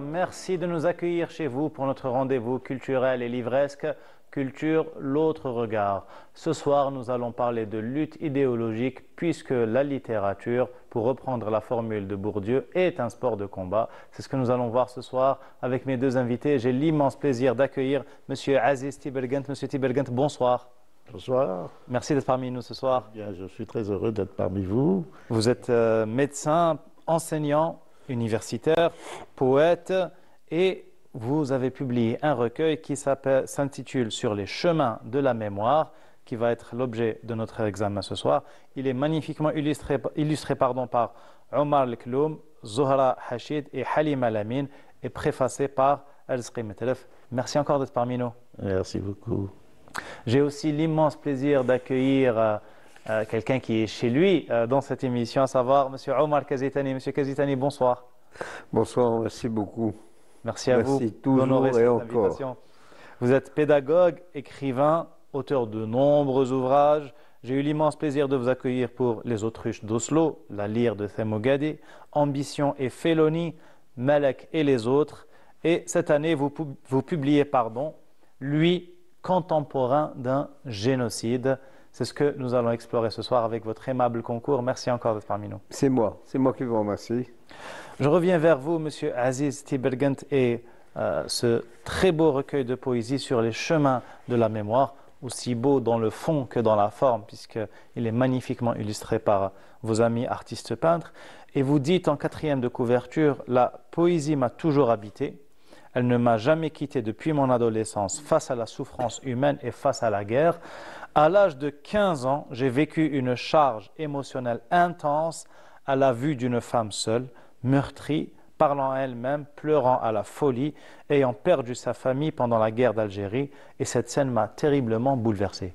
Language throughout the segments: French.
Merci de nous accueillir chez vous pour notre rendez-vous culturel et livresque Culture, l'autre regard. Ce soir, nous allons parler de lutte idéologique puisque la littérature, pour reprendre la formule de Bourdieu, est un sport de combat. C'est ce que nous allons voir ce soir avec mes deux invités. J'ai l'immense plaisir d'accueillir M. Aziz Tibelguent. Monsieur Tibelguent, bonsoir. Bonsoir. Merci d'être parmi nous ce soir. Bien, je suis très heureux d'être parmi vous. Vous êtes médecin, enseignant, universitaire, poète et vous avez publié un recueil qui s'intitule Sur les chemins de la mémoire, qui va être l'objet de notre examen ce soir. Il est magnifiquement illustré par Omar Lekloum, Zohra Hachid et Halima Lamine et préfacé par Elzqi Metelef. Merci encore d'être parmi nous. Merci beaucoup. J'ai aussi l'immense plaisir d'accueillir quelqu'un qui est chez lui dans cette émission, à savoir M. Omar Kazitani. M. Kazitani, bonsoir. Bonsoir, merci beaucoup. Merci à vous d'honorer cette invitation. Vous êtes pédagogue, écrivain, auteur de nombreux ouvrages. J'ai eu l'immense plaisir de vous accueillir pour Les Autruches d'Oslo, La lyre de Themogadi, Ambition et Félonie, Malek et les autres. Et cette année, vous publiez, Lui, contemporain d'un génocide. C'est ce que nous allons explorer ce soir avec votre aimable concours. Merci encore d'être parmi nous. C'est moi qui vous remercie. Je reviens vers vous, Monsieur Aziz Tibelguent, et ce très beau recueil de poésie sur les chemins de la mémoire, aussi beau dans le fond que dans la forme, puisqu'il est magnifiquement illustré par vos amis artistes peintres. Et vous dites en 4e de couverture, la poésie m'a toujours habité. Elle ne m'a jamais quitté depuis mon adolescence face à la souffrance humaine et face à la guerre. À l'âge de 15 ans, j'ai vécu une charge émotionnelle intense à la vue d'une femme seule, meurtrie, parlant elle-même, pleurant à la folie, ayant perdu sa famille pendant la guerre d'Algérie. Et cette scène m'a terriblement bouleversé.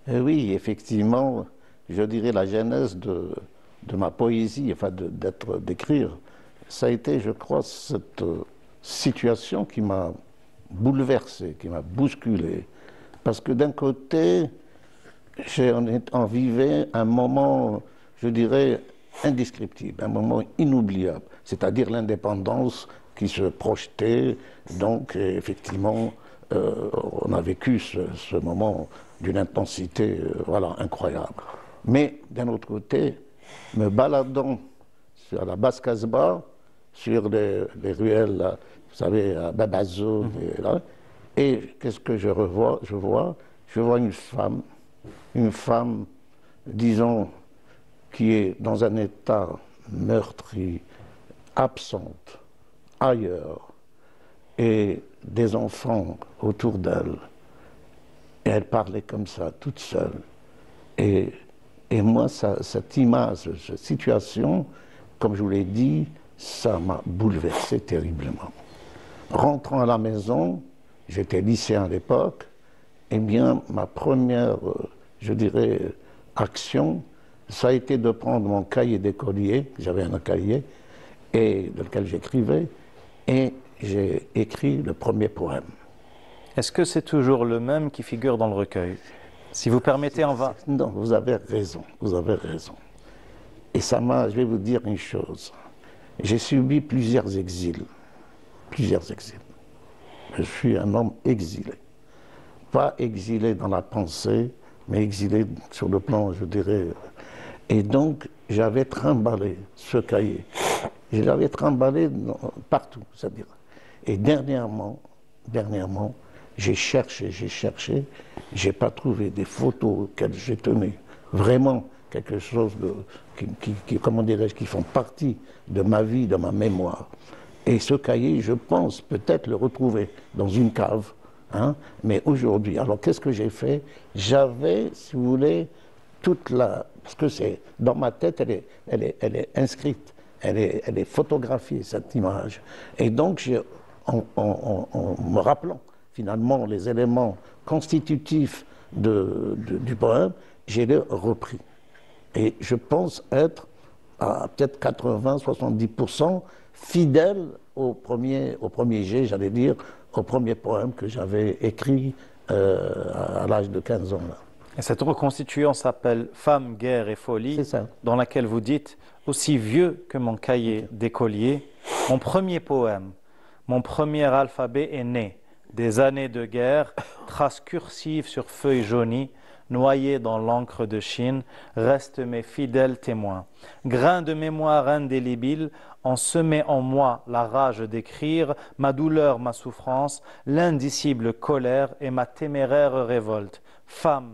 Oui, effectivement, je dirais la genèse de ma poésie, enfin d'écrire, ça a été, je crois, cette situation qui m'a bouleversé, qui m'a bousculé. Parce que d'un côté, on vivait un moment, je dirais, indescriptible, un moment inoubliable, c'est-à-dire l'indépendance qui se projetait. Donc, effectivement, on a vécu ce moment d'une intensité incroyable. Mais d'un autre côté, me baladant sur la Basse-Casbah, sur les ruelles, là, vous savez, à Babazo, et qu'est-ce que je vois, une femme, disons, qui est dans un état meurtri, absente, ailleurs, et des enfants autour d'elle. Et elle parlait comme ça, toute seule. Et moi, cette image, cette situation, comme je vous l'ai dit, ça m'a bouleversé terriblement. Rentrant à la maison, j'étais lycéen à l'époque, eh bien, ma première, je dirais, action, ça a été de prendre mon cahier d'écolier, j'avais un cahier, et dans lequel j'écrivais, et j'ai écrit le premier poème. Est-ce que c'est toujours le même qui figure dans le recueil? Si vous permettez, on va... Non, vous avez raison, vous avez raison. Et ça m'a, je vais vous dire une chose, j'ai subi plusieurs exils, plusieurs exils. Je suis un homme exilé. Pas exilé dans la pensée, mais exilé sur le plan, je dirais. Et donc, j'avais trimballé ce cahier. Je l'avais trimballé partout, c'est-à-dire. Et dernièrement, j'ai cherché, j'ai pas trouvé des photos auxquelles j'ai tenu. Vraiment quelque chose qui comment dirais-je, qui font partie de ma vie, de ma mémoire. Et ce cahier, je pense peut-être le retrouver dans une cave. Mais aujourd'hui, alors qu'est-ce que j'ai fait? J'avais, si vous voulez, parce que c'est dans ma tête, elle est inscrite, elle est photographiée, cette image. Et donc, en me rappelant finalement les éléments constitutifs du poème, j'ai repris. Et je pense être à peut-être 80-70% fidèle au premier jet, j'allais dire, au premier poème que j'avais écrit à l'âge de 15 ans. Là. Et cette reconstitution s'appelle Femme, guerre et folie, dans laquelle vous dites « Aussi vieux que mon cahier d'écolier, Mon premier poème, mon premier alphabet est né. Des années de guerre, traces cursives sur feuilles jaunies, noyées dans l'encre de Chine, restent mes fidèles témoins. Grains de mémoire indélébile, ont semé en moi la rage d'écrire, ma douleur, ma souffrance, l'indicible colère et ma téméraire révolte. Femme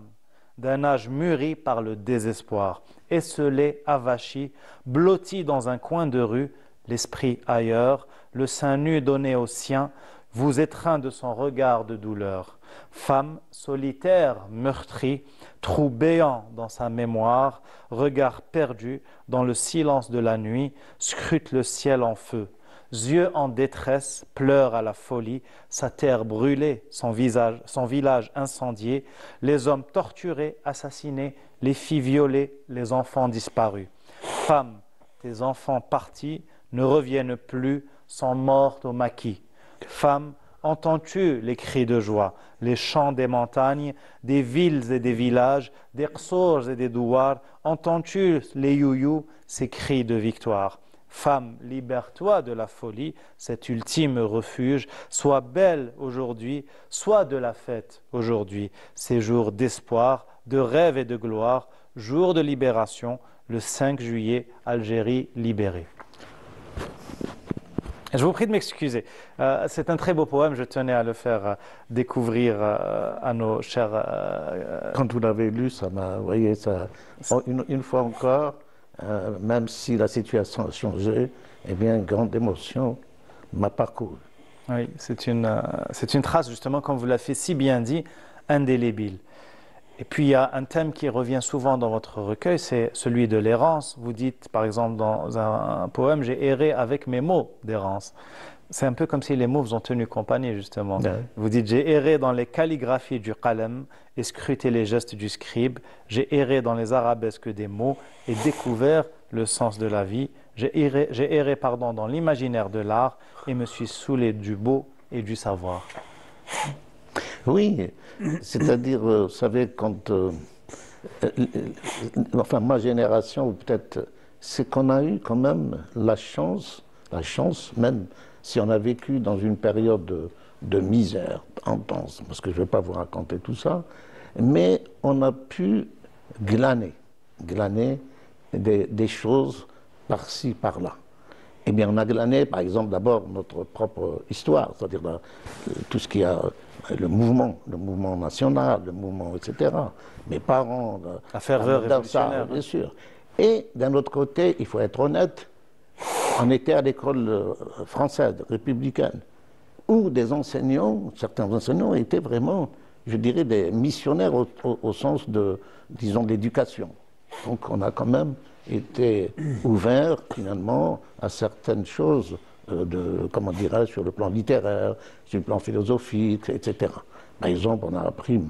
d'un âge mûri par le désespoir, esselée, avachie, blottie dans un coin de rue, l'esprit ailleurs, le sein nu donné au sien, vous étreint de son regard de douleur. Femme solitaire, meurtrie, trou béant dans sa mémoire, regard perdu dans le silence de la nuit, scrute le ciel en feu. Yeux en détresse, pleure à la folie, sa terre brûlée, son village incendié, les hommes torturés, assassinés, les filles violées, les enfants disparus. Femme, tes enfants partis ne reviennent plus, sont mortes au maquis. Femme, entends-tu les cris de joie, les chants des montagnes, des villes et des villages, des qsours et des douars, entends-tu les youyous, ces cris de victoire? Femme, libère-toi de la folie, cet ultime refuge, sois belle aujourd'hui, sois de la fête aujourd'hui, ces jours d'espoir, de rêve et de gloire, jour de libération, le 5 juillet, Algérie libérée. Je vous prie de m'excuser. C'est un très beau poème. Je tenais à le faire découvrir à nos chers. Quand vous l'avez lu, ça m'a, vous voyez, ça, une fois encore, même si la situation a changé, eh bien, une grande émotion m'a parcouru. Oui, c'est une trace, justement, comme vous l'avez fait si bien dit, indélébile. Et puis il y a un thème qui revient souvent dans votre recueil, c'est celui de l'errance. Vous dites par exemple dans un poème, j'ai erré avec mes mots d'errance. C'est un peu comme si les mots vous ont tenu compagnie justement. Ouais. Vous dites, j'ai erré dans les calligraphies du qalem et scruté les gestes du scribe. J'ai erré dans les arabesques des mots et découvert le sens de la vie. J'ai erré dans l'imaginaire de l'art et me suis saoulé du beau et du savoir. Oui, c'est-à-dire, vous savez, quand, enfin ma génération, ou peut-être, c'est qu'on a eu quand même la chance, même si on a vécu dans une période de misère intense, parce que je ne vais pas vous raconter tout ça, mais on a pu glaner des choses par-ci, par-là. Eh bien, on a glané, par exemple, d'abord notre propre histoire, c'est-à-dire tout ce qui a le mouvement national, le mouvement, etc. Mes parents, la ferveur révolutionnaire, bien sûr. Et d'un autre côté, il faut être honnête, on était à l'école française, républicaine, où des enseignants, certains enseignants étaient vraiment, je dirais, des missionnaires au sens de, disons, d'éducation. Donc on a quand même été ouvert finalement à certaines choses, comment dirais-je, sur le plan littéraire, sur le plan philosophique, etc. Par exemple, on a appris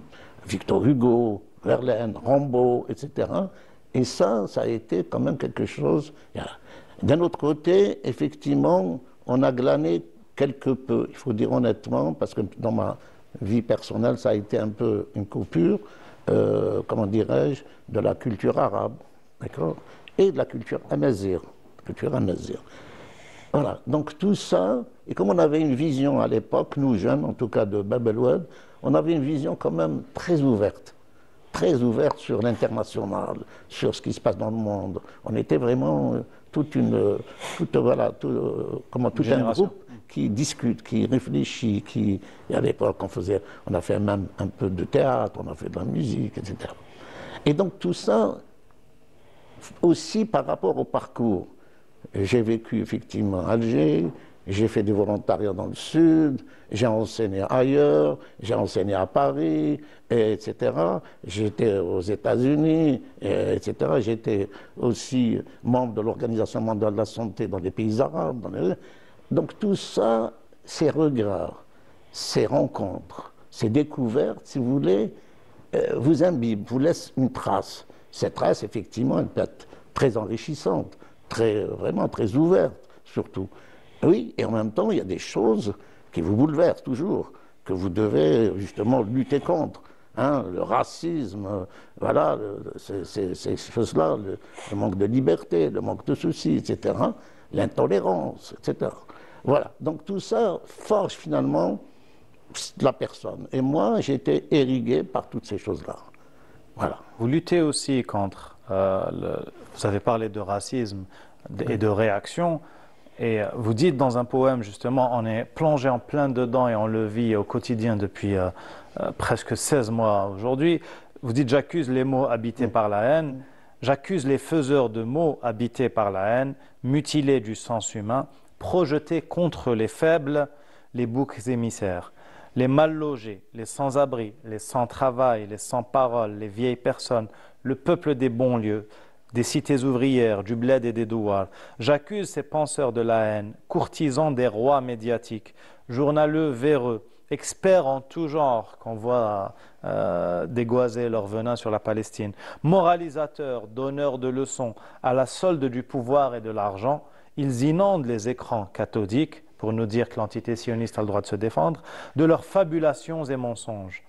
Victor Hugo, Verlaine, Rimbaud, etc. Et ça a été quand même quelque chose. D'un autre côté, effectivement, on a glané quelque peu, il faut dire honnêtement, parce que dans ma vie personnelle, ça a été un peu une coupure, comment dirais-je, de la culture arabe, d'accord, et de la culture amazigh. Voilà, donc tout ça, et comme on avait une vision à l'époque, nous jeunes, en tout cas de Bab el Oued, on avait une vision quand même très ouverte sur l'international, sur ce qui se passe dans le monde. On était vraiment tout un groupe qui discute, qui réfléchit, et à l'époque on a fait même un peu de théâtre, on a fait de la musique, etc. Et donc tout ça, aussi par rapport au parcours. J'ai vécu effectivement à Alger, j'ai fait du volontariat dans le sud, j'ai enseigné ailleurs, j'ai enseigné à Paris, etc. J'étais aux États-Unis, etc. J'étais aussi membre de l'Organisation mondiale de la santé dans les pays arabes. Donc tout ça, ces regards, ces rencontres, ces découvertes, si vous voulez, vous imbibent, vous laissent une trace. Cette trace, effectivement, elle peut être très enrichissante, vraiment très ouverte, surtout. Oui, et en même temps, il y a des choses qui vous bouleversent toujours, que vous devez justement lutter contre. Hein, le racisme, voilà, ces choses-là, le manque de liberté, le manque de soucis, etc., l'intolérance, etc. Voilà, donc tout ça forge finalement la personne. Et moi, j'ai été irrigué par toutes ces choses-là. Voilà. Vous luttez aussi contre, vous avez parlé de racisme et de réaction, et vous dites dans un poème justement, on est plongé en plein dedans et on le vit au quotidien depuis presque 16 mois aujourd'hui. Vous dites, j'accuse les mots habités par la haine, j'accuse les faiseurs de mots habités par la haine, mutilés du sens humain, projetés contre les faibles, les boucs émissaires. Les mal logés, les sans-abri, les sans-travail, les sans-parole, les vieilles personnes, le peuple des bons lieux, des cités ouvrières, du bled et des douars. J'accuse ces penseurs de la haine, courtisans des rois médiatiques, journaleux véreux, experts en tout genre qu'on voit dégoiser leur venin sur la Palestine, moralisateurs, donneurs de leçons, à la solde du pouvoir et de l'argent. Ils inondent les écrans cathodiques pour nous dire que l'entité sioniste a le droit de se défendre, de leurs fabulations et mensonges.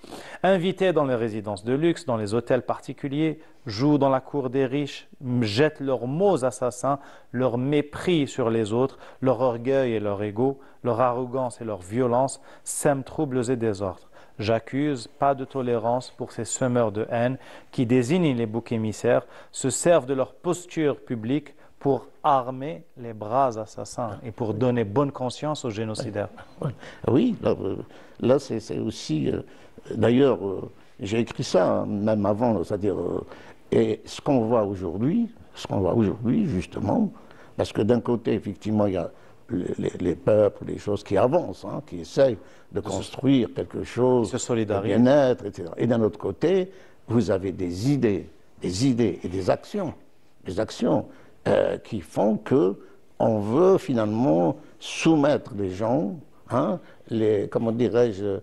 Invités dans les résidences de luxe, dans les hôtels particuliers, jouent dans la cour des riches, jettent leurs mots assassins, leur mépris sur les autres, leur orgueil et leur ego, leur arrogance et leur violence, sèment troubles et désordres. J'accuse, pas de tolérance pour ces semeurs de haine qui désignent les boucs émissaires, se servent de leur posture publique pour armer les bras assassins et pour donner bonne conscience aux génocidaires. Oui, là c'est aussi... D'ailleurs, j'ai écrit ça, même avant, c'est-à-dire... et ce qu'on voit aujourd'hui, justement, parce que d'un côté, effectivement, il y a les peuples, les choses qui avancent, hein, qui essayent de construire quelque chose, de bien-être, etc. Et d'un autre côté, vous avez des idées et des actions qui font que on veut finalement soumettre les gens, hein, comment dirais-je,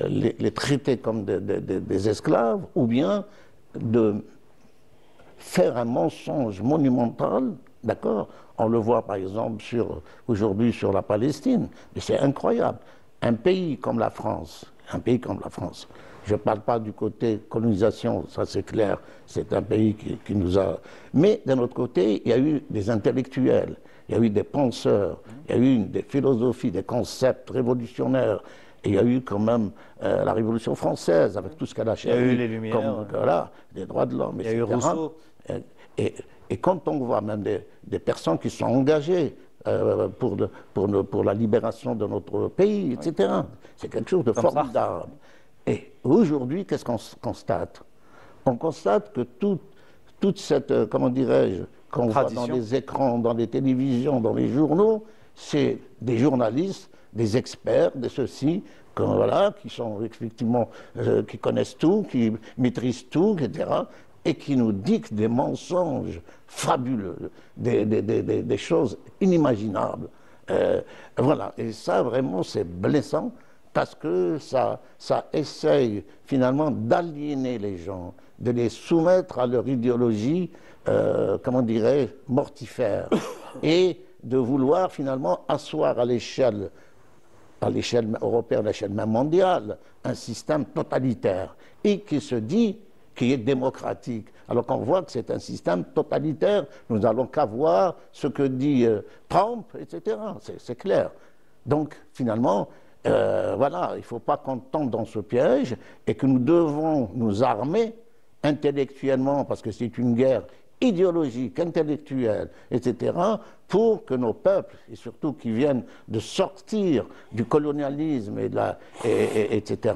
les traiter comme des esclaves, ou bien de faire un mensonge monumental, d'accord? On le voit par exemple aujourd'hui sur la Palestine, mais c'est incroyable. Un pays comme la France, je ne parle pas du côté colonisation, ça c'est clair, c'est un pays qui nous a... Mais d'un autre côté, il y a eu des intellectuels, il y a eu des penseurs, il y a eu des philosophies, des concepts révolutionnaires, et il y a eu quand même la Révolution française, avec tout ce qu'elle a cherché. Il y a eu les Lumières. Comme, voilà, les droits de l'homme, etc. Il y a eu Rousseau. Et quand on voit même des personnes qui sont engagées pour la libération de notre pays, etc., c'est quelque chose de formidable. Et aujourd'hui, qu'est-ce qu'on constate? On constate que toute cette, comment dirais-je, qu'on voit dans les écrans, dans les télévisions, dans les journaux, c'est des journalistes, des experts, de ceux-ci, voilà, qui sont effectivement, qui connaissent tout, qui maîtrisent tout, etc., et qui nous dictent des mensonges fabuleux, des choses inimaginables. Voilà, et ça vraiment c'est blessant, parce que ça essaye finalement d'aliéner les gens, de les soumettre à leur idéologie, comment dirais-je, mortifère, et de vouloir finalement asseoir à l'échelle européenne, à l'échelle même mondiale, un système totalitaire, et qui se dit qui est démocratique. Alors qu'on voit que c'est un système totalitaire, nous n'allons qu'à voir ce que dit Trump, etc. C'est clair. Donc finalement, voilà, il ne faut pas qu'on tombe dans ce piège et que nous devons nous armer intellectuellement, parce que c'est une guerre idéologique, intellectuelle, etc., pour que nos peuples, et surtout qui viennent de sortir du colonialisme etc.,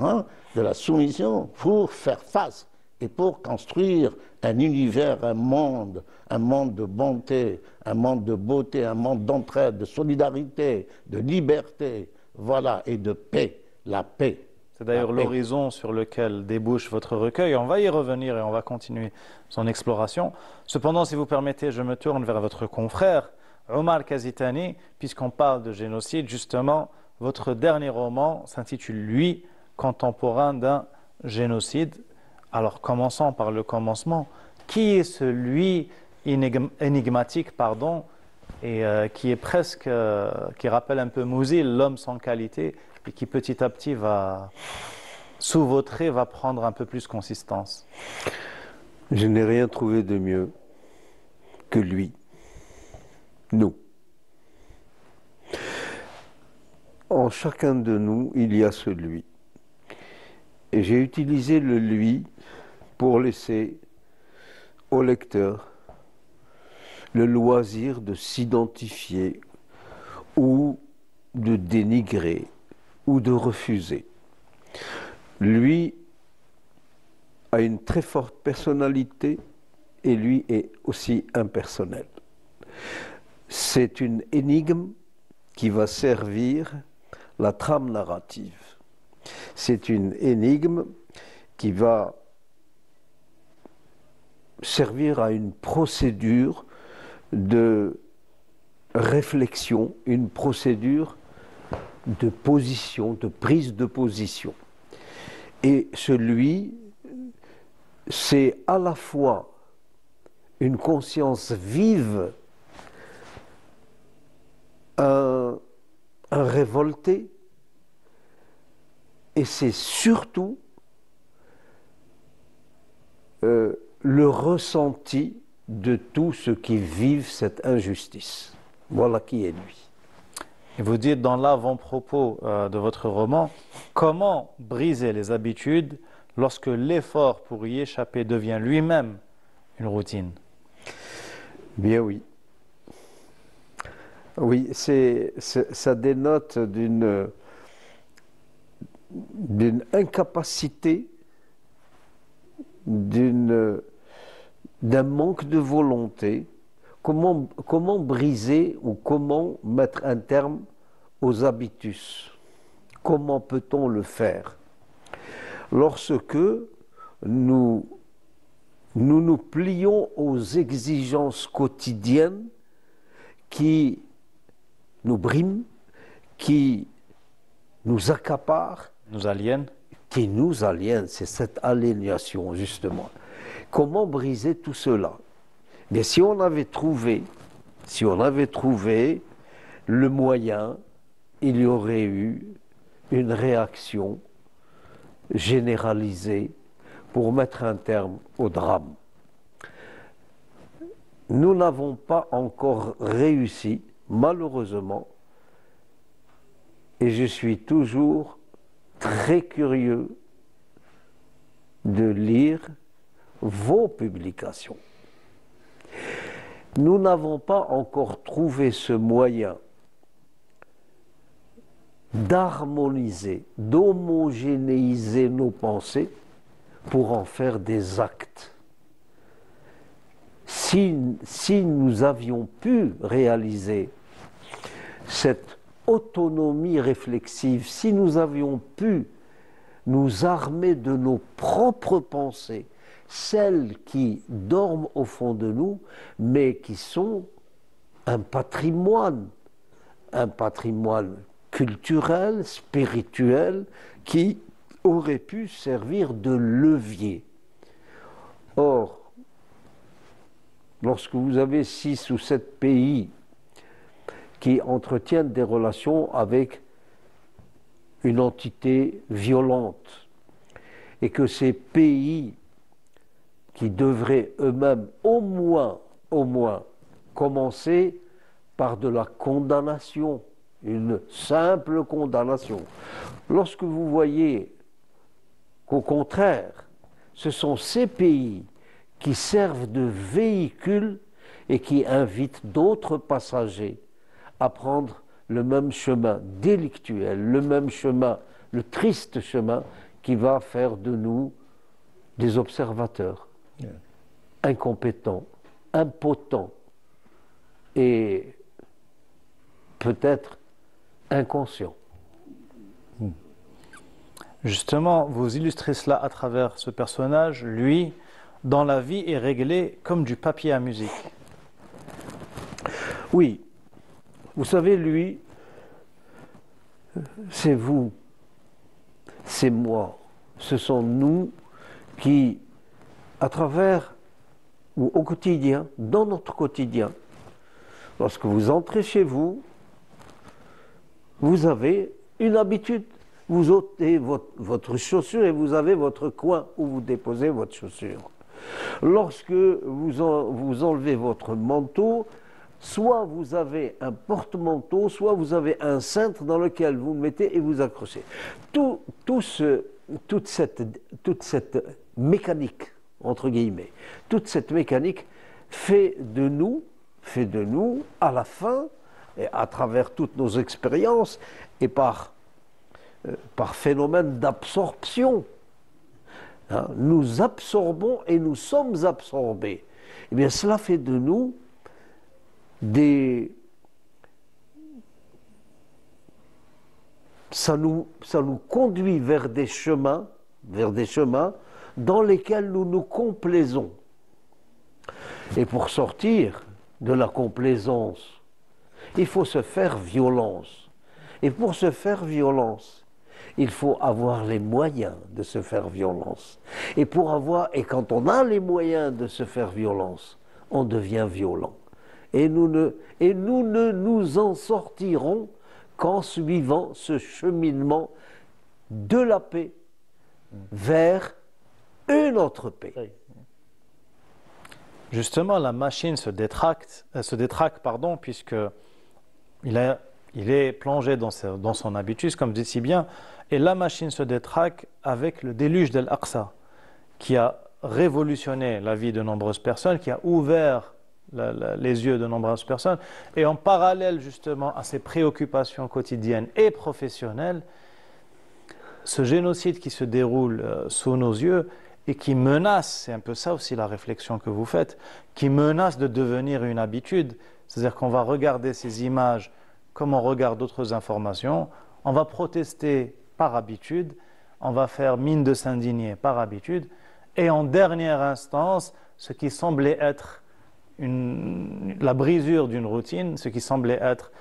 de la soumission, pour faire face et pour construire un univers, un monde de bonté, un monde de beauté, un monde d'entraide, de solidarité, de liberté, voilà, et de paix, la paix. C'est d'ailleurs l'horizon sur lequel débouche votre recueil. On va y revenir et on va continuer son exploration. Cependant, si vous permettez, je me tourne vers votre confrère, Omar Kazitani, puisqu'on parle de génocide. Justement, votre dernier roman s'intitule, lui, Contemporain d'un génocide. Alors, commençons par le commencement. Qui est celui énigmatique, pardon, et qui est presque, qui rappelle un peu Mouzil, l'homme sans qualité, et qui petit à petit va, sous vos traits, va prendre un peu plus consistance? Je n'ai rien trouvé de mieux que lui, nous. En chacun de nous, il y a ce lui. Et j'ai utilisé le lui pour laisser au lecteur le loisir de s'identifier ou de dénigrer ou de refuser. Lui a une très forte personnalité et lui est aussi impersonnel. C'est une énigme qui va servir la trame narrative. C'est une énigme qui va servir à une procédure de réflexion, une procédure de position, de prise de position. Et celui, c'est à la fois une conscience vive, un révolté, et c'est surtout le ressenti de tous ceux qui vivent cette injustice. Voilà qui est lui. Et vous dites dans l'avant-propos de votre roman, comment briser les habitudes lorsque l'effort pour y échapper devient lui-même une routine? Bien oui. Oui, ça dénote d'une incapacité, d'un manque de volonté. Comment briser ou comment mettre un terme aux habitus? Comment peut-on le faire? Lorsque nous nous plions aux exigences quotidiennes qui nous briment, qui nous accaparent, Nous aliène? qui nous aliènent. C'est cette aliénation, justement. Comment briser tout cela? Mais si on avait trouvé le moyen, il y aurait eu une réaction généralisée pour mettre un terme au drame. Nous n'avons pas encore réussi, malheureusement, et je suis toujours très curieux de lire vos publications. Nous n'avons pas encore trouvé ce moyen d'harmoniser, d'homogénéiser nos pensées pour en faire des actes. Si nous avions pu réaliser cette autonomie réflexive, si nous avions pu nous armer de nos propres pensées, celles qui dorment au fond de nous, mais qui sont un patrimoine culturel, spirituel, qui aurait pu servir de levier. Or, lorsque vous avez 6 ou 7 pays qui entretiennent des relations avec une entité violente, et que ces pays qui devraient eux-mêmes au moins commencer par de la condamnation, une simple condamnation. Lorsque vous voyez qu'au contraire, ce sont ces pays qui servent de véhicule et qui invitent d'autres passagers à prendre le même chemin délictuel, le même chemin, le triste chemin qui va faire de nous des observateurs, incompétents, impotents et peut-être inconscients. Justement, vous illustrez cela à travers ce personnage. Lui, dans la vie, est réglé comme du papier à musique. Oui, vous savez, lui, c'est vous, c'est moi, ce sont nous qui, à travers ou au quotidien, dans notre quotidien, lorsque vous entrez chez vous, vous avez une habitude. Vous ôtez votre chaussure et vous avez votre coin où vous déposez votre chaussure. Lorsque vous enlevez votre manteau, soit vous avez un porte-manteau, soit vous avez un cintre dans lequel vous le mettez et vous accrochez. Toute cette mécanique, entre guillemets, toute cette mécanique fait de nous, à la fin, et à travers toutes nos expériences, et par phénomène d'absorption, hein, nous absorbons et nous sommes absorbés. Eh bien, cela fait de nous ça nous conduit vers des chemins dans lesquels nous nous complaisons. Et pour sortir de la complaisance, il faut se faire violence. Et pour se faire violence, il faut avoir les moyens de se faire violence. Et quand on a les moyens de se faire violence, on devient violent. Et nous ne nous en sortirons qu'en suivant ce cheminement de la paix vers une autre paix. Justement, la machine se détraque, puisque il est plongé dans son habitus, comme dit si bien, et la machine se détraque avec le déluge d'Al-Aqsa, qui a révolutionné la vie de nombreuses personnes, qui a ouvert les yeux de nombreuses personnes, et en parallèle justement à ces préoccupations quotidiennes et professionnelles, ce génocide qui se déroule sous nos yeux et qui menace, c'est un peu ça aussi la réflexion que vous faites, qui menace de devenir une habitude, c'est-à-dire qu'on va regarder ces images comme on regarde d'autres informations, on va protester par habitude, on va faire mine de s'indigner par habitude, et en dernière instance, ce qui semblait être la brisure d'une routine, ce qui semblait être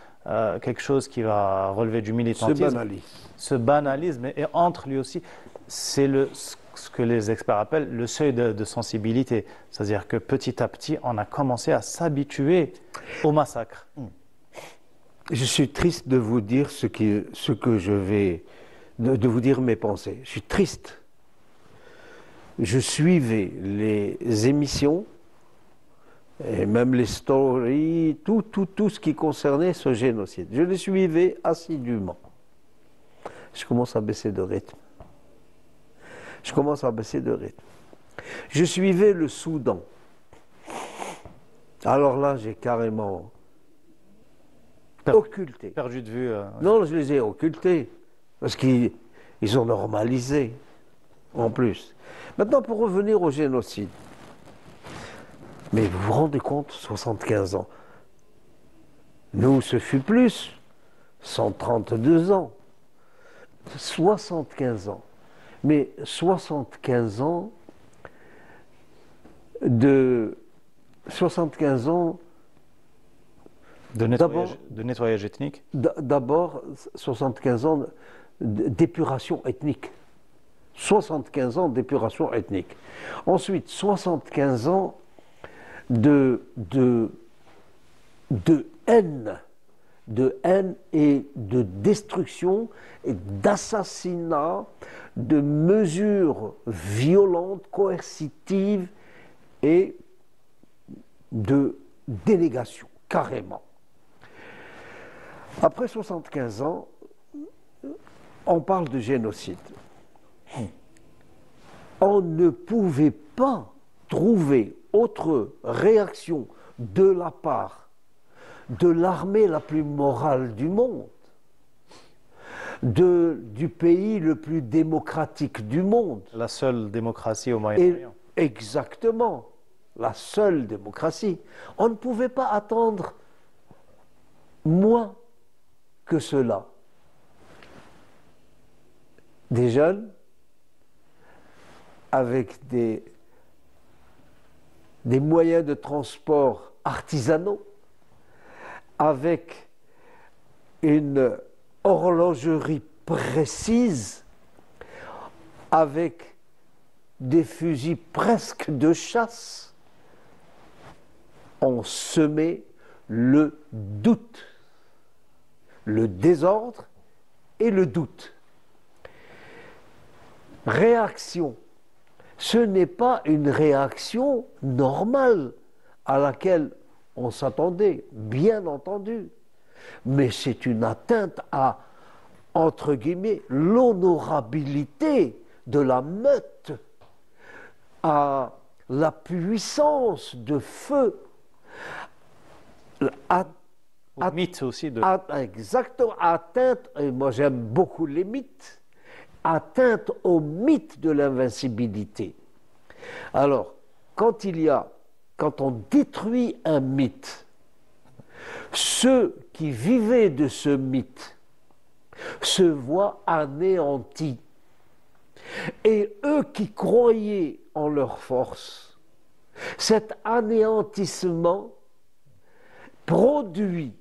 quelque chose qui va relever du militantisme, se banalise, et entre lui aussi, c'est ce que les experts appellent le seuil de sensibilité, c'est-à-dire que petit à petit, on a commencé à s'habituer au massacre. Je suis triste de vous dire de vous dire mes pensées. Je suis triste. Je suivais les émissions et même les stories, tout ce qui concernait ce génocide. Je les suivais assidûment. Je commence à baisser de rythme. Je suivais le Soudan. Alors là, j'ai carrément occulté. Perdu de vue. Non, je les ai occultés. Parce qu'ils ont normalisé, en plus. Maintenant, pour revenir au génocide. Mais vous vous rendez compte, 75 ans. Nous, ce fut plus. 132 ans. 75 ans. Mais 75 ans de nettoyage ethnique. D'abord, 75 ans d'épuration ethnique. 75 ans d'épuration ethnique. Ensuite, 75 ans de haine et de destruction et d'assassinat, de mesures violentes, coercitives et de délégation, carrément. Après 75 ans, on parle de génocide. On ne pouvait pas trouver autre réaction de la part de l'armée la plus morale du monde, du pays le plus démocratique du monde. La seule démocratie au Moyen-Orient. Exactement, la seule démocratie. On ne pouvait pas attendre moins que cela. Des jeunes avec des moyens de transport artisanaux, avec une horlogerie précise, avec des fusils presque de chasse, ont semé le doute, le désordre et le doute. Réaction. Ce n'est pas une réaction normale à laquelle on s'attendait, bien entendu. Mais c'est une atteinte à, entre guillemets, l'honorabilité de la meute, à la puissance de feu, Au mythe aussi de... exactement, atteinte, et moi j'aime beaucoup les mythes, atteinte au mythe de l'invincibilité. Alors, quand on détruit un mythe, ceux qui vivaient de ce mythe se voient anéantis. Et eux qui croyaient en leur force, cet anéantissement produit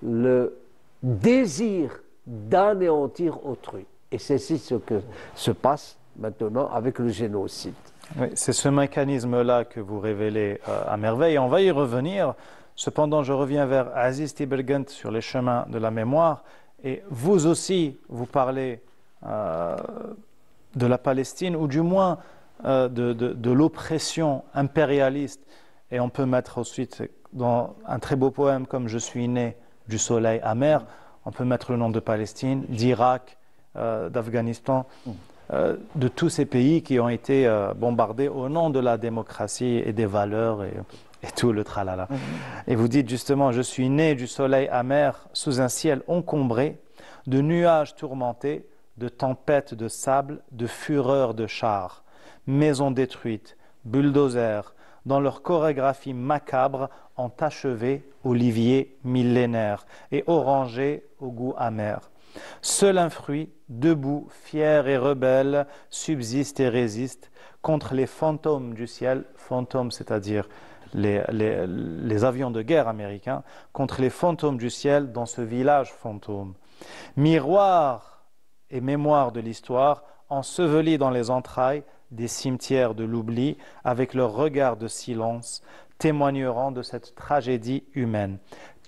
le désir d'anéantir autrui. Et c'est ce que se passe maintenant avec le génocide. Oui, c'est ce mécanisme-là que vous révélez à merveille. On va y revenir. Cependant, je reviens vers Aziz Tibelgunt sur les chemins de la mémoire. Et vous aussi, vous parlez de la Palestine, ou du moins de l'oppression impérialiste. Et on peut mettre ensuite dans un très beau poème comme Je suis né du soleil amer, on peut mettre le nom de Palestine, d'Irak, d'Afghanistan, de tous ces pays qui ont été bombardés au nom de la démocratie et des valeurs et tout le tralala. Et vous dites justement, je suis né du soleil amer sous un ciel encombré, de nuages tourmentés, de tempêtes de sable, de fureur de chars, maisons détruites, bulldozers, dans leur chorégraphie macabre, ont achevé oliviers millénaires et orangers au goût amer. Seul un fruit, debout, fier et rebelle, subsiste et résiste contre les fantômes du ciel, fantômes c'est-à-dire les avions de guerre américains, contre les fantômes du ciel dans ce village fantôme. Miroir et mémoire de l'histoire, ensevelis dans les entrailles des cimetières de l'oubli, avec leur regard de silence, témoigneront de cette tragédie humaine.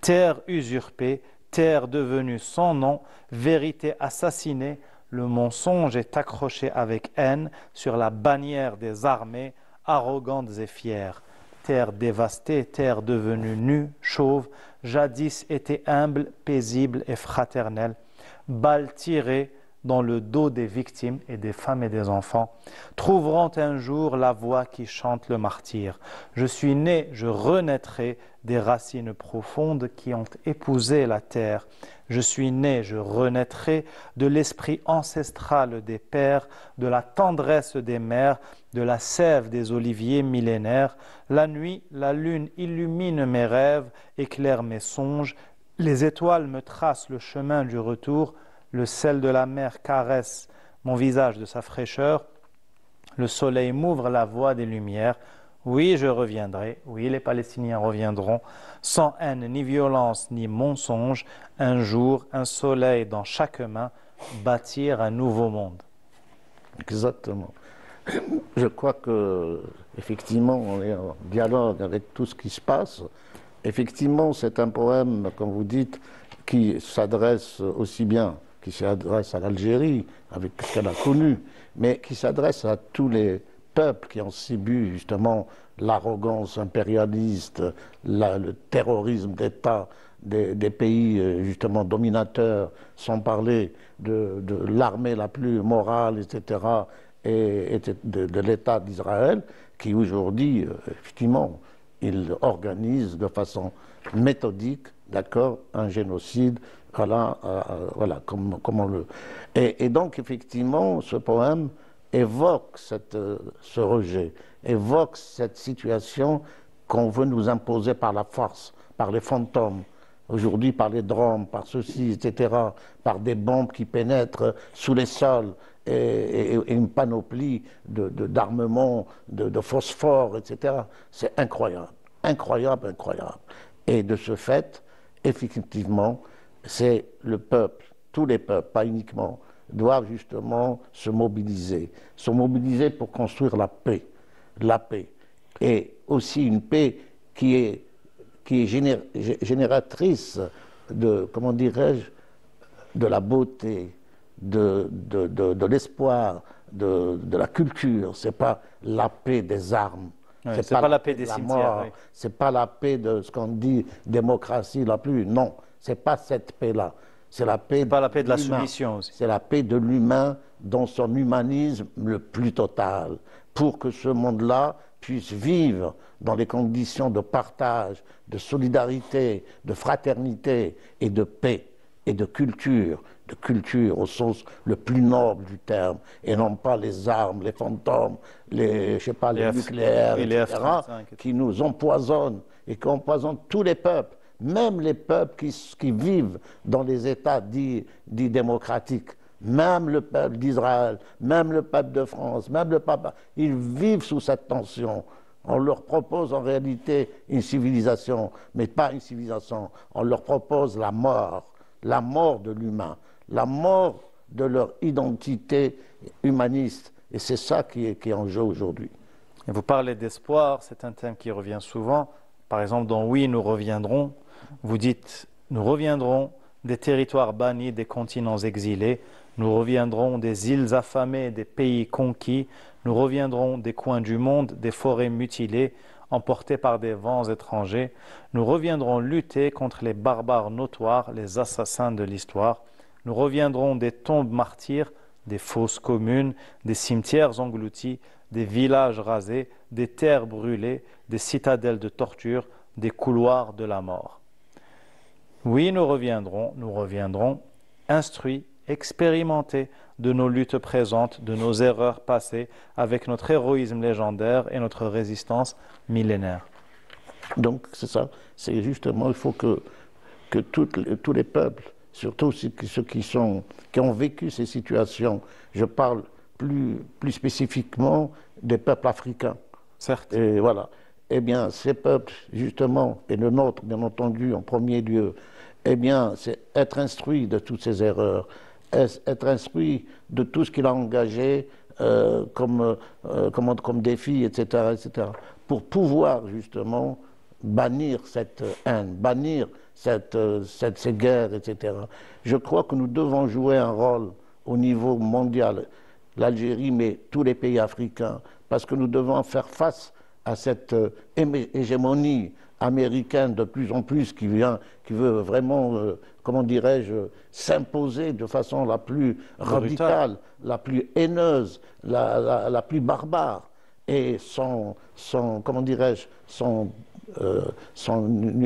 Terre usurpée, terre devenue sans nom, vérité assassinée, le mensonge est accroché avec haine sur la bannière des armées, arrogantes et fières. Terre dévastée, terre devenue nue, chauve, jadis était humble, paisible et fraternelle, balles tirées dans le dos des victimes et des femmes et des enfants, trouveront un jour la voix qui chante le martyr. Je suis né, je renaîtrai des racines profondes qui ont épousé la terre. Je suis né, je renaîtrai de l'esprit ancestral des pères, de la tendresse des mères, de la sève des oliviers millénaires. La nuit, la lune illumine mes rêves, éclaire mes songes. Les étoiles me tracent le chemin du retour. Le sel de la mer caresse mon visage de sa fraîcheur. Le soleil m'ouvre la voie des lumières. Oui, je reviendrai. Oui, les Palestiniens reviendront. Sans haine, ni violence, ni mensonge. Un jour, un soleil dans chaque main. Bâtir un nouveau monde. Exactement. Je crois que, effectivement, on est en dialogue avec tout ce qui se passe. Effectivement, c'est un poème, comme vous dites, qui s'adresse aussi bien, qui s'adresse à l'Algérie, avec ce qu'elle a connu, mais qui s'adresse à tous les peuples qui ont subi justement l'arrogance impérialiste, le terrorisme d'État des pays justement dominateurs, sans parler de l'armée la plus morale, etc., et de l'État d'Israël, qui aujourd'hui, effectivement, il organise de façon méthodique, d'accord, un génocide, voilà, comme on le... Et donc, effectivement, ce poème évoque ce rejet, évoque cette situation qu'on veut nous imposer par la force, par les fantômes, aujourd'hui par les drones, par ceci, etc., par des bombes qui pénètrent sous les sols, et une panoplie d'armements, de phosphore, etc. C'est incroyable, incroyable, incroyable. Et de ce fait, effectivement, c'est le peuple, tous les peuples, pas uniquement, doivent justement se mobiliser pour construire la paix, et aussi une paix qui est génératrice de, comment dirais-je, de la beauté, de l'espoir, de la culture. C'est pas la paix des armes, Oui, c'est pas la paix des de la cimetières. mort, Oui. c'est pas la paix de ce qu'on dit démocratie la plus. Non, c'est pas cette paix-là. C'est la paix Pas la paix de la l'humain. soumission aussi. C'est la paix de l'humain dans son humanisme le plus total, pour que ce monde-là puisse vivre dans les conditions de partage, de solidarité, de fraternité et de paix et de culture au sens le plus noble du terme, et non pas les armes, les fantômes, les, je sais pas, les nucléaires, et les etc., F-35, qui nous empoisonnent et qui empoisonnent tous les peuples, même les peuples qui vivent dans les États dits démocratiques, même le peuple d'Israël, même le peuple de France, même le peuple, ils vivent sous cette tension. On leur propose en réalité une civilisation, mais pas une civilisation. On leur propose la mort de l'humain, la mort de leur identité humaniste. Et c'est ça qui est en jeu aujourd'hui. Et vous parlez d'espoir, c'est un thème qui revient souvent. Par exemple, dans Oui, nous reviendrons, vous dites « Nous reviendrons des territoires bannis, des continents exilés, nous reviendrons des îles affamées, des pays conquis, nous reviendrons des coins du monde, des forêts mutilées, emportés par des vents étrangers, nous reviendrons lutter contre les barbares notoires, les assassins de l'histoire, nous reviendrons des tombes martyrs, des fosses communes, des cimetières engloutis, des villages rasés, des terres brûlées, des citadelles de torture, des couloirs de la mort. Oui, nous reviendrons, instruits, expérimentés de nos luttes présentes, de nos erreurs passées, avec notre héroïsme légendaire et notre résistance millénaire. Donc c'est ça, c'est justement, il faut que tous les peuples, surtout ceux qui ont vécu ces situations, je parle plus spécifiquement des peuples africains. Certes. Et voilà. Eh bien, ces peuples, justement, et le nôtre, bien entendu, en premier lieu, eh bien, c'est être instruit de toutes ces erreurs, être instruit de tout ce qu'il a engagé comme défi, etc., etc., pour pouvoir, justement, bannir cette haine, bannir ces guerres, etc. Je crois que nous devons jouer un rôle au niveau mondial, l'Algérie, mais tous les pays africains, parce que nous devons faire face à cette hégémonie américaine de plus en plus qui veut vraiment, comment dirais-je, s'imposer de façon la plus radicale, la plus haineuse, la plus barbare. Et comment dirais-je, son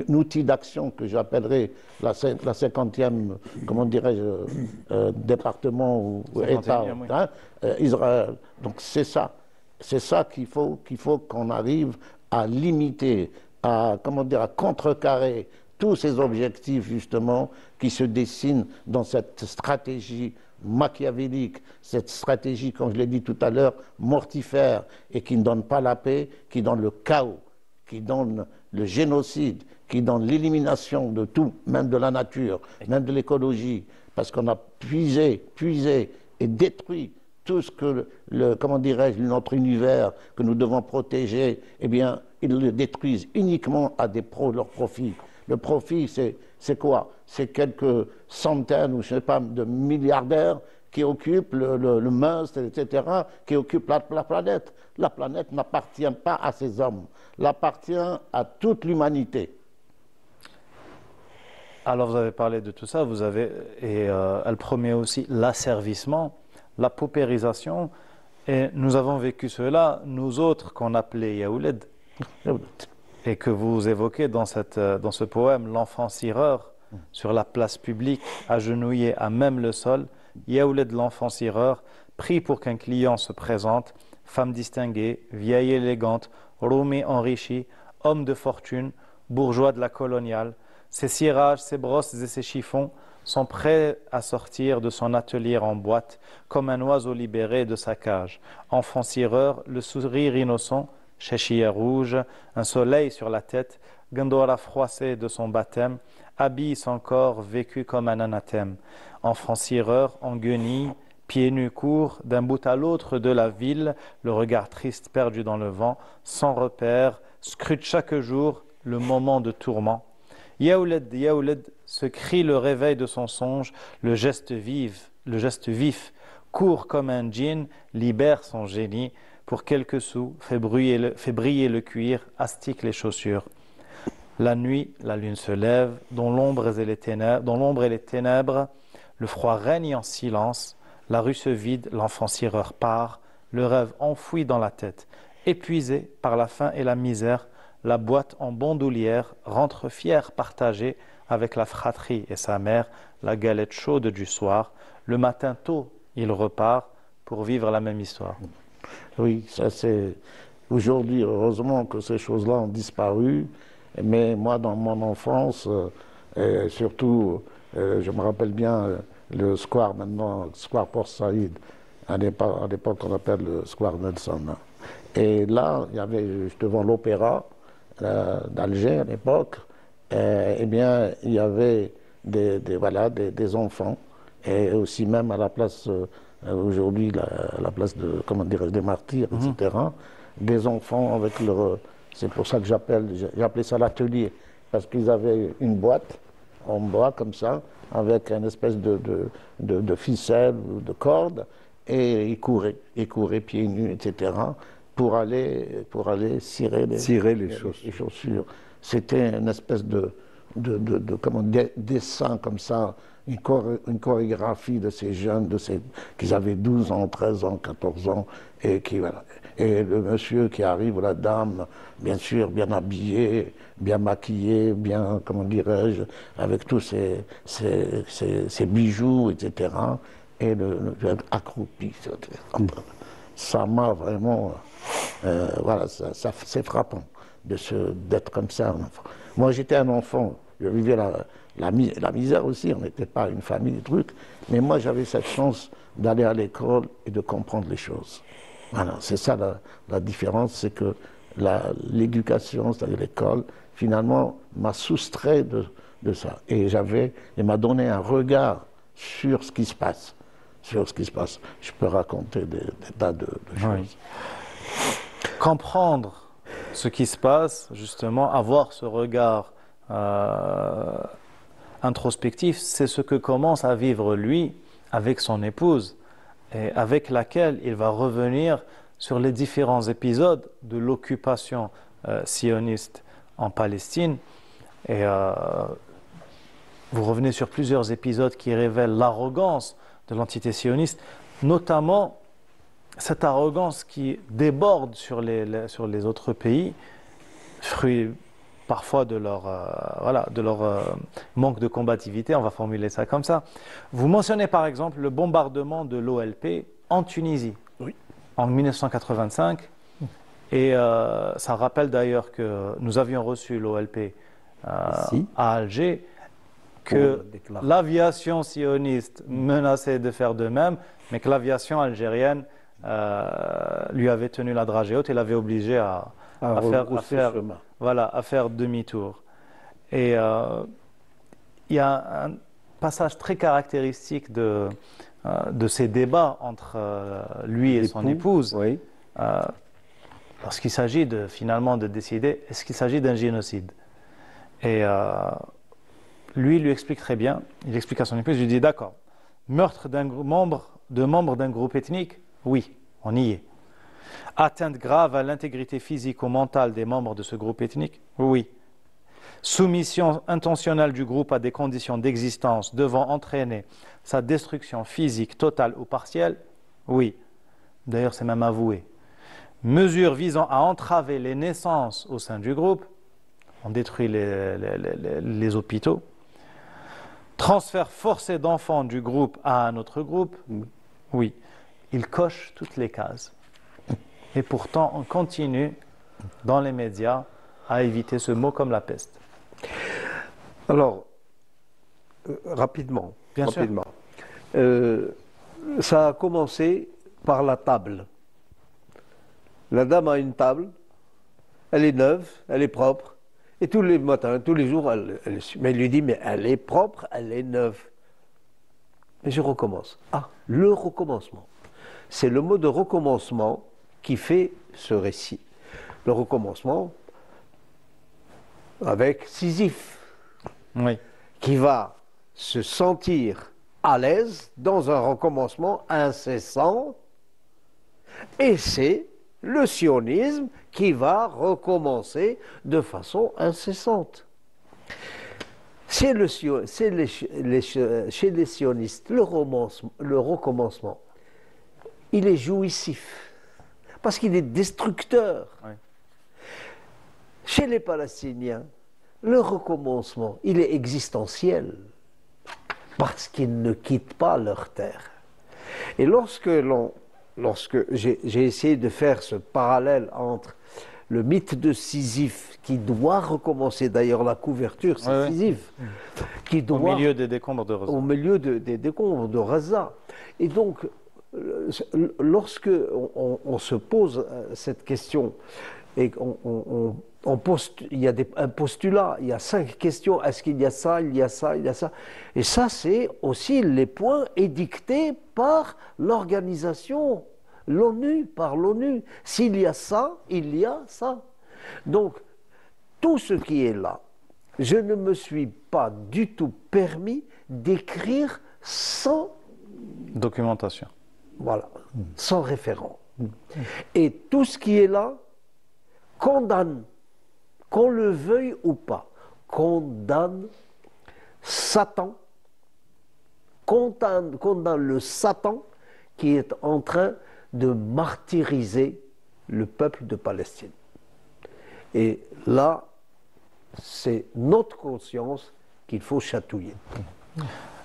outil d'action que j'appellerais la 50e, comment dirais-je, département ou État, oui. hein, Israël. Donc c'est ça qu'il faut qu'on arrive à limiter, à contrecarrer tous ces objectifs justement qui se dessinent dans cette stratégie machiavélique, cette stratégie, comme je l'ai dit tout à l'heure, mortifère et qui ne donne pas la paix, qui donne le chaos, qui donne le génocide, qui donne l'élimination de tout, même de la nature, même de l'écologie, parce qu'on a puisé et détruit tout ce que, notre univers que nous devons protéger, eh bien, ils le détruisent uniquement à leur profit. Le profit, c'est quoi? C'est quelques centaines ou je sais pas de milliardaires qui occupent le must, etc., qui occupent la planète. La planète n'appartient pas à ces hommes, elle appartient à toute l'humanité. Alors vous avez parlé de tout ça, elle promet aussi l'asservissement, la paupérisation, et nous avons vécu cela, nous autres qu'on appelait Yaouled, et que vous évoquez dans ce poème, l'enfant cireur, sur la place publique, agenouillé à même le sol, Yaouled l'enfant cireur, prie pour qu'un client se présente, femme distinguée, vieille élégante, roumé enrichi, homme de fortune, bourgeois de la coloniale, ses cirages, ses brosses et ses chiffons sont prêts à sortir de son atelier en boîte, comme un oiseau libéré de sa cage. Enfant cireur, le sourire innocent, chéchia rouge, un soleil sur la tête, Gandora froissé de son baptême, habille son corps vécu comme un anathème. Enfant cireur, en guenille, pieds nus courts, d'un bout à l'autre de la ville, le regard triste perdu dans le vent, sans repère, scrute chaque jour le moment de tourment. Yaouled, Yaouled, ce cri le réveil de son songe, le geste vif, court comme un djinn, libère son génie. Pour quelques sous, fait briller le cuir, astique les chaussures. La nuit, la lune se lève, dans l'ombre et les ténèbres, le froid règne en silence, la rue se vide, l'enfant cireur part, le rêve enfoui dans la tête. Épuisé par la faim et la misère, la boîte en bandoulière rentre fière partagée avec la fratrie et sa mère, la galette chaude du soir. Le matin tôt, il repart pour vivre la même histoire. Oui, ça c'est... Aujourd'hui, heureusement que ces choses-là ont disparu, mais moi, dans mon enfance, et surtout, je me rappelle bien le square maintenant, square Port Saïd, à l'époque on appelle le square Nelson. Et là, il y avait devant l'opéra d'Alger à l'époque, eh bien, il y avait des enfants, et aussi même à la place... aujourd'hui, la place de, comment dirais-je, des martyrs, etc., des enfants avec leur... C'est pour ça que j'appelais ça l'atelier, parce qu'ils avaient une boîte en bois comme ça, avec une espèce de ficelle ou de corde, et ils couraient pieds nus, etc., pour aller cirer les chaussures. C'était une espèce de dessin comme ça, une chorégraphie de ces jeunes, qui avaient 12 ans, 13 ans, 14 ans, voilà. Et le monsieur qui arrive, ou la dame, bien sûr, bien habillée, bien maquillée, bien, comment dirais-je, avec tous ses bijoux, etc. Et accroupi. Ça m'a vraiment... voilà, c'est frappant d'être comme ça, un enfant. Moi, j'étais un enfant, je vivais la misère aussi, on n'était pas une famille, des trucs, mais moi, j'avais cette chance d'aller à l'école et de comprendre les choses. Voilà, c'est ça la différence, c'est que l'éducation, c'est-à-dire l'école, finalement, m'a soustrait de ça. Et m'a donné un regard sur ce qui se passe. Je peux raconter des tas de choses. Oui. Comprendre ce qui se passe, justement, avoir ce regard introspectif, c'est ce que commence à vivre lui avec son épouse, et avec laquelle il va revenir sur les différents épisodes de l'occupation sioniste en Palestine. Et vous revenez sur plusieurs épisodes qui révèlent l'arrogance de l'entité sioniste, notamment cette arrogance qui déborde sur les autres pays, fruit parfois de leur manque de combativité, on va formuler ça comme ça. Vous mentionnez par exemple le bombardement de l'OLP en Tunisie, oui, en 1985, et ça rappelle d'ailleurs que nous avions reçu l'OLP à Alger, que l'aviation sioniste menaçait de faire de même, mais que l'aviation algérienne lui avait tenu la dragée haute et l'avait obligé à faire demi-tour. Et il y a un passage très caractéristique de ces débats entre lui et son épouse, oui. Lorsqu'il s'agit finalement de décider, est-ce qu'il s'agit d'un génocide? Et lui explique très bien, il explique à son épouse, il lui dit d'accord, meurtre de membres d'un groupe ethnique, oui, on y est. Atteinte grave à l'intégrité physique ou mentale des membres de ce groupe ethnique, oui. Soumission intentionnelle du groupe à des conditions d'existence devant entraîner sa destruction physique totale ou partielle, oui. D'ailleurs, c'est même avoué. Mesures visant à entraver les naissances au sein du groupe, on détruit les hôpitaux. Transfert forcé d'enfants du groupe à un autre groupe, oui. Il coche toutes les cases. Et pourtant, on continue dans les médias à éviter ce mot comme la peste. Alors, rapidement. Bien sûr. Ça a commencé par la table. La dame a une table, elle est neuve, elle est propre, et tous les matins, tous les jours, mais il lui dit, mais elle est propre, elle est neuve. Mais je recommence. Ah, le recommencement. C'est le mot de recommencement qui fait ce récit. Le recommencement avec Sisyphe, oui, qui va se sentir à l'aise dans un recommencement incessant, et c'est le sionisme qui va recommencer de façon incessante. Chez les sionistes, le recommencement, il est jouissif, parce qu'il est destructeur. Oui. Chez les Palestiniens, le recommencement, il est existentiel, parce qu'ils ne quittent pas leur terre. Et lorsque j'ai essayé de faire ce parallèle entre le mythe de Sisyphe, qui doit recommencer, d'ailleurs la couverture, c'est Sisyphe, qui doit, au milieu des décombres de Gaza. Au milieu des décombres de Gaza. Et donc, lorsque on se pose cette question, et il y a un postulat, il y a 5 questions, est-ce qu'il y a ça, il y a ça, il y a ça. Et ça, c'est aussi les points édictés par l'organisation, l'ONU, par l'ONU. S'il y a ça, il y a ça. Donc, tout ce qui est là, je ne me suis pas du tout permis d'écrire sans documentation. Voilà, sans référent. Et tout ce qui est là condamne, qu'on le veuille ou pas, condamne Satan, condamne le Satan qui est en train de martyriser le peuple de Palestine. Et là, c'est notre conscience qu'il faut chatouiller.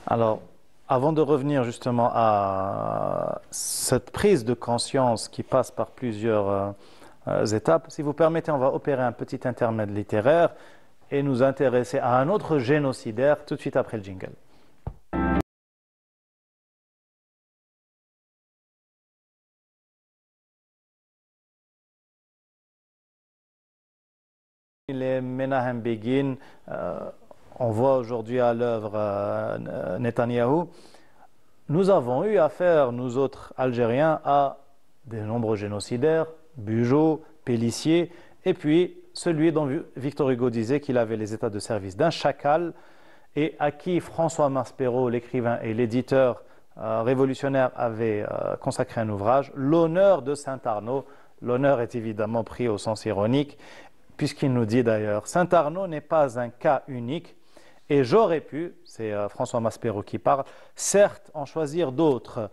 Alors, avant de revenir justement à cette prise de conscience qui passe par plusieurs étapes, si vous permettez, on va opérer un petit intermède littéraire et nous intéresser à un autre génocidaire tout de suite après le jingle. Les Menahem Begin, on voit aujourd'hui à l'œuvre Netanyahou. Nous avons eu affaire, nous autres Algériens, à de nombreux génocidaires, Bugeaud, Pélissier, et puis celui dont Victor Hugo disait qu'il avait les états de service d'un chacal, et à qui François Maspero, l'écrivain et l'éditeur révolutionnaire, avait consacré un ouvrage, L'honneur de Saint-Arnaud. L'honneur est évidemment pris au sens ironique, puisqu'il nous dit d'ailleurs, Saint-Arnaud n'est pas un cas unique, et j'aurais pu, c'est François Maspero qui parle, certes en choisir d'autres.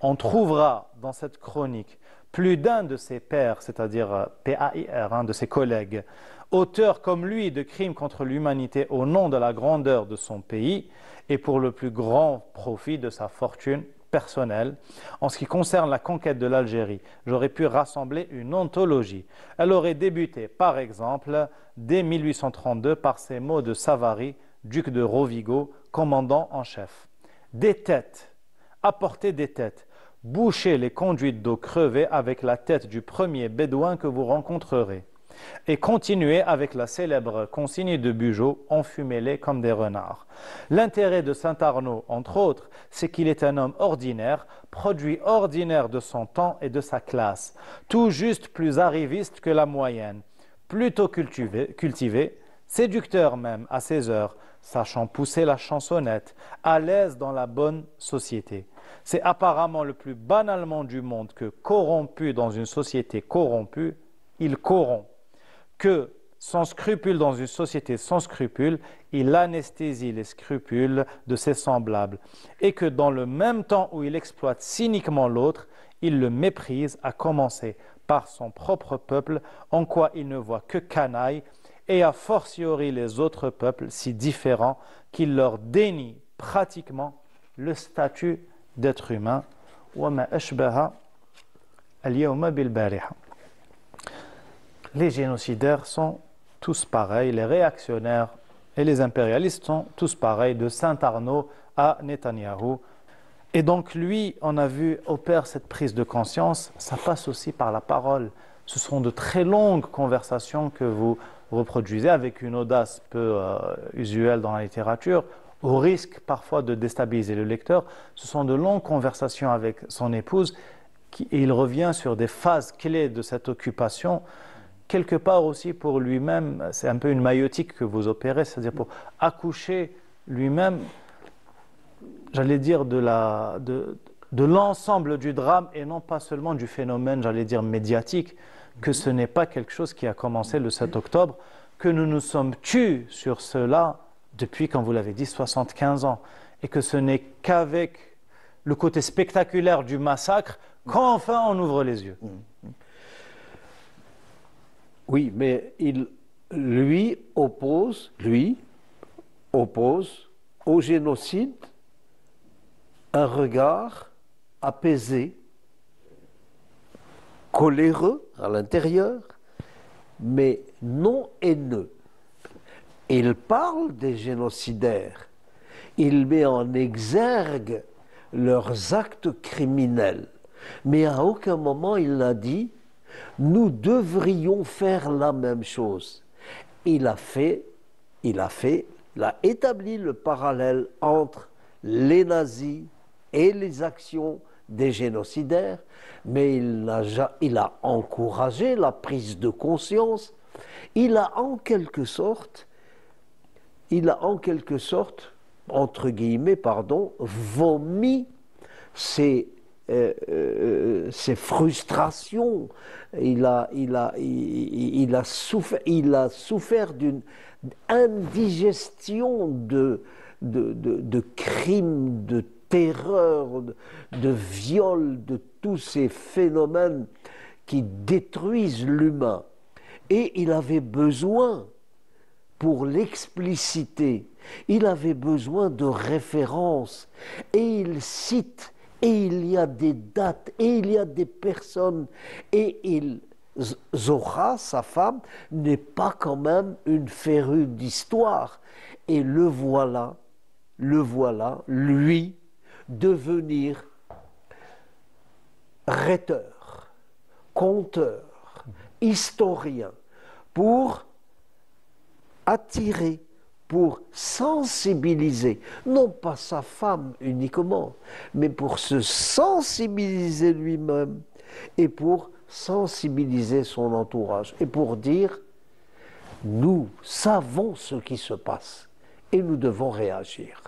On trouvera dans cette chronique plus d'un de ses pairs, c'est-à-dire PAIR, de ses collègues, auteurs comme lui de crimes contre l'humanité au nom de la grandeur de son pays et pour le plus grand profit de sa fortune personnelle. En ce qui concerne la conquête de l'Algérie, j'aurais pu rassembler une anthologie. Elle aurait débuté, par exemple, dès 1832 par ces mots de Savary, duc de Rovigo, commandant en chef. Des têtes, apportez des têtes, bouchez les conduites d'eau crevées avec la tête du premier bédouin que vous rencontrerez. Et continuez avec la célèbre consigne de Bugeaud, enfumez-les comme des renards. L'intérêt de Saint-Arnaud, entre autres, c'est qu'il est un homme ordinaire, produit ordinaire de son temps et de sa classe, tout juste plus arriviste que la moyenne, plutôt cultivé, séducteur même à ses heures, sachant pousser la chansonnette, à l'aise dans la bonne société. C'est apparemment le plus banalement du monde que, corrompu dans une société corrompue, il corrompt. Que, sans scrupule dans une société sans scrupule, il anesthésie les scrupules de ses semblables. Et que dans le même temps où il exploite cyniquement l'autre, il le méprise, à commencer par son propre peuple, en quoi il ne voit que canaille, et a fortiori les autres peuples si différents qu'il leur dénie pratiquement le statut d'être humain. Les génocidaires sont tous pareils, les réactionnaires et les impérialistes sont tous pareils, de Saint-Arnaud à Netanyahou. Et donc lui, on a vu, opère cette prise de conscience, ça passe aussi par la parole. Ce sont de très longues conversations que vous reproduisez avec une audace peu usuelle dans la littérature, au risque parfois de déstabiliser le lecteur. Ce sont de longues conversations avec son épouse et il revient sur des phases clés de cette occupation. Quelque part aussi pour lui-même, c'est un peu une maïotique que vous opérez, c'est-à-dire pour accoucher lui-même j'allais dire, de l'ensemble du drame et non pas seulement du phénomène, j'allais dire, médiatique, que ce n'est pas quelque chose qui a commencé le 7 octobre, que nous nous sommes tus sur cela depuis, comme vous l'avez dit, 75 ans, et que ce n'est qu'avec le côté spectaculaire du massacre qu'enfin on ouvre les yeux. Oui, mais lui oppose au génocide un regard apaisé, coléreux à l'intérieur, mais non haineux. Il parle des génocidaires, il met en exergue leurs actes criminels, mais à aucun moment il n'a dit « nous devrions faire la même chose ». Il a établi le parallèle entre les nazis et les actions des génocidaires, mais il a encouragé la prise de conscience. Il a en quelque sorte, entre guillemets, vomi ses frustrations. Il a souffert d'une indigestion de crimes, de terreur, de viol, de tous ces phénomènes qui détruisent l'humain. Et il avait besoin, pour l'expliciter, il avait besoin de références. Et il cite, et il y a des dates, et il y a des personnes, et Zohra, sa femme, n'est pas quand même une férue d'histoire. Et le voilà, lui, devenir rhéteur, conteur, historien, pour attirer, pour sensibiliser, non pas sa femme uniquement, mais pour se sensibiliser lui-même et pour sensibiliser son entourage et pour dire nous savons ce qui se passe et nous devons réagir.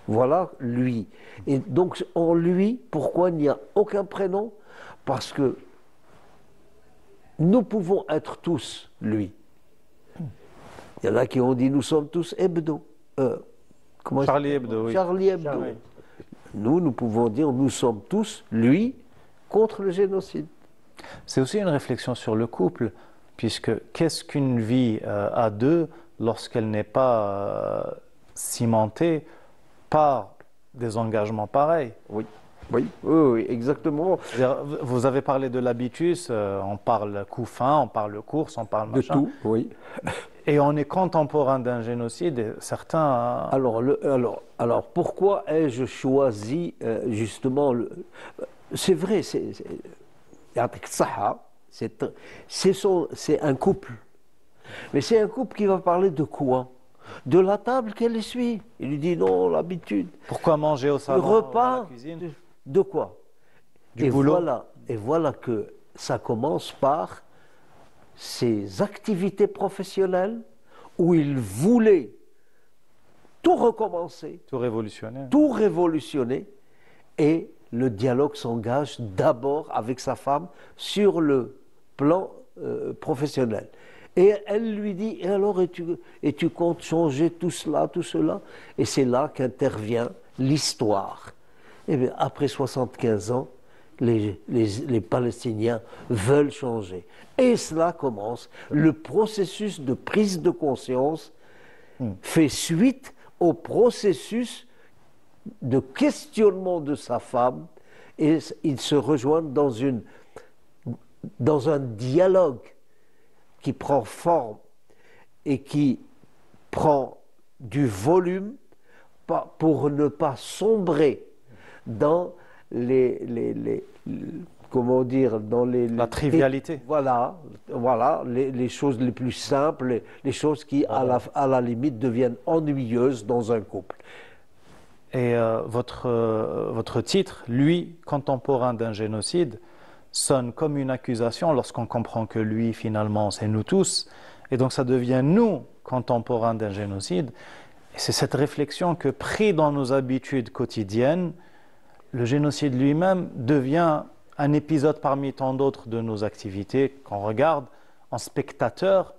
Voilà lui. Et donc en lui, pourquoi il n'y a aucun prénom? Parce que nous pouvons être tous lui. Il y en a qui ont dit nous sommes tous Hebdo. Charlie Hebdo, oui. Charlie Hebdo. Oui. Nous pouvons dire nous sommes tous lui contre le génocide. C'est aussi une réflexion sur le couple, puisque qu'est-ce qu'une vie à deux lorsqu'elle n'est pas cimentée par des engagements pareils? Oui, exactement. Vous avez parlé de l'habitus, on parle couffin, on parle course, on parle machin. De tout, oui. Et on est contemporain d'un génocide, et certains... Alors pourquoi ai-je choisi justement... C'est vrai, c'est un couple. Mais c'est un couple qui va parler de quoi? De la table qu'elle essuie. Il lui dit non, l'habitude. Pourquoi manger au salon, le repas, à la cuisine? De quoi? Du boulot. Et voilà que ça commence par ses activités professionnelles où il voulait tout recommencer. Tout révolutionner. Tout révolutionner. Et le dialogue s'engage d'abord avec sa femme sur le plan professionnel. Et elle lui dit, et alors, et tu comptes changer tout cela? Et c'est là qu'intervient l'histoire. Et bien, après 75 ans, les Palestiniens veulent changer. Et cela commence. Le processus de prise de conscience fait suite au processus de questionnement de sa femme, et ils se rejoignent dans un dialogue qui prend forme et qui prend du volume pour ne pas sombrer dans la trivialité. Voilà, les choses les plus simples, les choses qui, à la limite, deviennent ennuyeuses dans un couple. Et votre titre, lui, contemporain d'un génocide, sonne comme une accusation lorsqu'on comprend que lui, finalement, c'est nous tous. Et donc ça devient nous, contemporains d'un génocide. Et c'est cette réflexion que, pris dans nos habitudes quotidiennes, le génocide lui-même devient un épisode parmi tant d'autres de nos activités qu'on regarde en spectateur.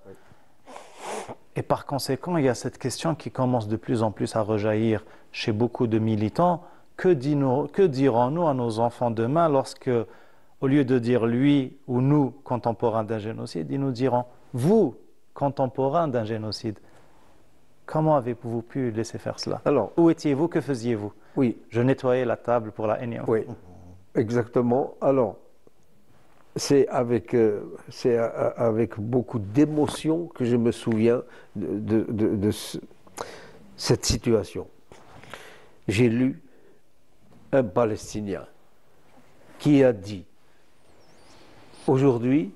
Et par conséquent, il y a cette question qui commence de plus en plus à rejaillir chez beaucoup de militants. Que dirons-nous à nos enfants demain lorsque, au lieu de dire lui ou nous, contemporains d'un génocide, ils nous diront vous, contemporains d'un génocide? Comment avez-vous pu laisser faire cela? Alors, où étiez-vous? Que faisiez-vous? oui, Je nettoyais la table pour la énième fois. oui, exactement. Alors, c'est avec beaucoup d'émotion que je me souviens de cette situation. J'ai lu un Palestinien qui a dit « Aujourd'hui,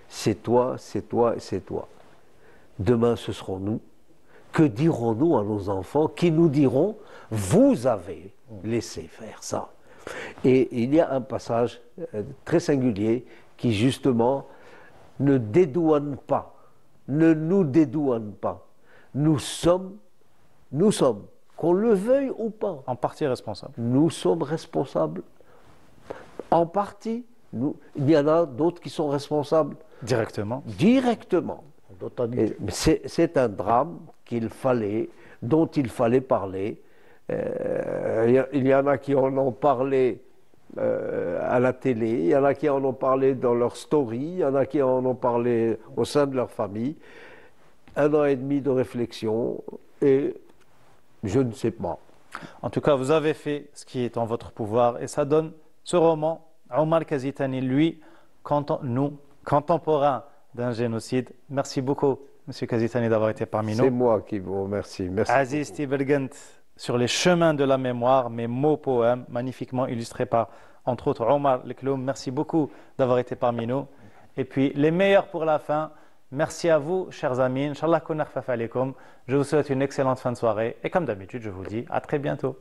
c'est toi, c'est toi et c'est toi. Demain, ce seront nous. Que dirons-nous à nos enfants qui nous diront « Vous avez laissé faire ça ». Et il y a un passage très singulier qui justement ne dédouane pas, ne nous dédouane pas. Nous sommes, qu'on le veuille ou pas, En partie responsable. nous sommes responsables. En partie, il y en a d'autres qui sont responsables Directement. directement. Mais c'est un drame dont il fallait parler. Il y en a qui en ont parlé à la télé, il y en a qui en ont parlé dans leur story, il y en a qui en ont parlé au sein de leur famille. 1 an et demi de réflexion et je ne sais pas. En tout cas, vous avez fait ce qui est en votre pouvoir et ça donne ce roman. Omar Kazitani, lui, contemporain d'un génocide. Merci beaucoup, M. Kazitani, d'avoir été parmi nous. C'est moi qui vous remercie. Merci. Aziz Tiberghent, sur les chemins de la mémoire, mes mots poèmes, magnifiquement illustrés par, entre autres, Omar Lekloum. Merci beaucoup d'avoir été parmi nous. Et puis, les meilleurs pour la fin. Merci à vous, chers amis. Inch'Allah, je vous souhaite une excellente fin de soirée. Et comme d'habitude, je vous dis à très bientôt.